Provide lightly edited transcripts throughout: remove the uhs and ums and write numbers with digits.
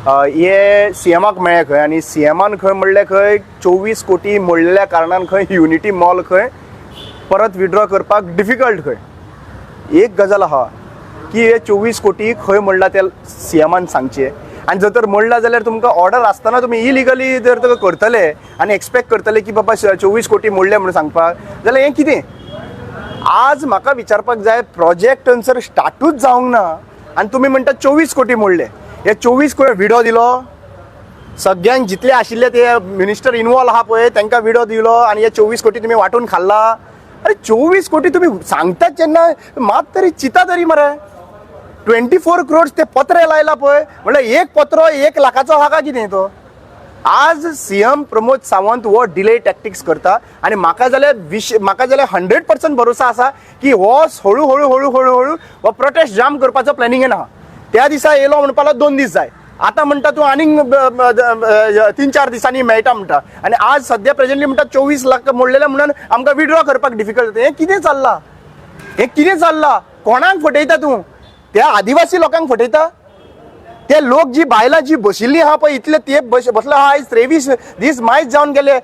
हे सीएमाक मेळ्ळे खंय आनी सीएमान खंय म्हणलें खंय 24 कोटी मोडलेल्या कारणान खंय युनिटी मॉल खंय परत विड्रॉ करपाक डिफिकल्ट खंय। एक गजाल आहा की हे 24 कोटी खंय मोडला ते सीएमान सांगचे आनी जर तर मोडला जाल्यार तुमकां ऑर्डर आसतना तुमी इलिगली जर तर करतले आनी एक्सपेक्ट करतले की बाबा 24 कोटी मोडले म्हणून सांगपाक जाल्यार हें कितें। आज म्हाका विचारपाक जाय प्रोजेक्ट थंयसर स्टार्टूच जावंक ना आनी तुमी म्हणटा 24 कोटी मोडले। हे 24 कोटी विडो दिलो सगळ्यांक जितले आशिल्ले ते मिनिस्टर इनवॉल्व आहा पळय तांकां विडो दिलो आनी हे 24 कोटी तुमी वांटून खाल्ला। अरे 24 कोटी तुमी सांगतात जेन्ना मात तरी चिता तरी मरे 24 करोड ते पत्र लायला पळय म्हणल्यार एक पत्र 1 लाखाचो आहा काय कितें तो। आज सीएम प्रमोद सावंत वो डिले टॅक्टिक्स करता आनी म्हाका जाल्यार 100% भरोसा आसा की हो हळू हळू हो प्रोटेस्ट जाम करपाचो प्लॅनिंगेन आहा। त्या दिसा येयलो म्हणपाक 2 दीस जाय आता म्हणटा तूं आनीक 3-4 दिसांनी मेळटा म्हणटा आनी आज सद्या प्रेझेंटली म्हणटा 24 लाख मोडलेले म्हणून आमकां विड्रॉ करपाक डिफिकल्ट। हें कितें चल्लां कोणाक फटयता तूं त्या आदिवासी लोकांक फटयता ते लोक जी बायलां जी बशिल्लीं आहा पळय इतले ते बसले आहा आयज 23 दीस मायज जावन गेले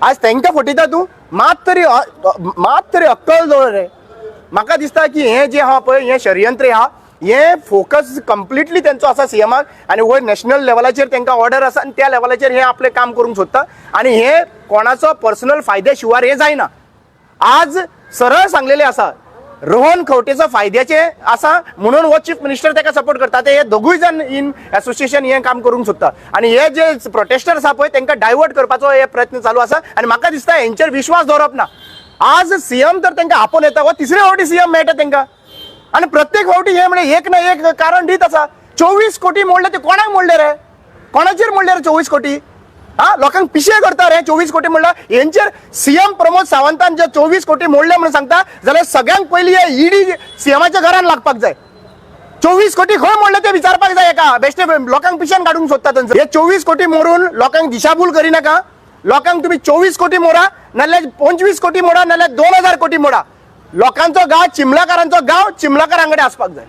आज तांकां फटयता तूं मात तरी अक्कल दवर रे। म्हाका दिसता की हें जें आहा पळय हें षडयंत्र आहा हें फोकस कंप्लिटली तेंचो आसा सीएमाक आनी वयर नॅशनल लेवलाचेर तांकां ऑर्डर आसा आनी त्या लेवलाचेर हें आपलें काम करूंक सोदता आनी हें कोणाचो पर्सनल फायद्या शिवार हें जायना। आज सरळ सांगलेलें आसा रोहन खंवटेचो फायद्याचे आसा म्हणून हो चीफ मिनिस्टर ताका सपोर्ट करता ते हे दोगूय जण इन एसोसिएशन हें काम करूंक सोदता आनी हे जे प्रोटेस्टर आसा पळय तांकां डायवर्ट करपाचो हे प्रयत्न चालू आसा आनी म्हाका दिसता हेंचेर विश्वास दवरप ना। आज सीएम तर तांकां आपोवन येता व तिसरे फावटी सीएम मेळटा तांकां आनी प्रत्येक फावटी हे म्हणजे एक ना एक कारण दीत आसा। 24 कोटी मोडले ते कोणाक मोडले रे कोणाचेर मोडले रे 24 कोटी हा लोकांक पिशे करता रे 24 कोटी म्हणला हेंचेर सीएम प्रमोद सावंतान जे 24 कोटी मोडले म्हणून सांगता जाल्यार सगळ्यांक पयलीं हे ईडी सीएमाच्या घरान लागपाक जाय। 24 कोटी खंय मोडले ते विचारपाक जाय एका बेश्टे लोकांक पिशान काडूंक सोदता थंयसर। हे 24 कोटी मोडून लोकांक दिशाभूल करिनाका लोकांक तुम्ही 24 कोटी मोडा नाल्यार 25 कोटी मोडा नाल्यार 2000 कोटी मोडा लोकांचो गांव चिमलाकारांचो गांव चिमलाकारांकडे आसपाक जाय।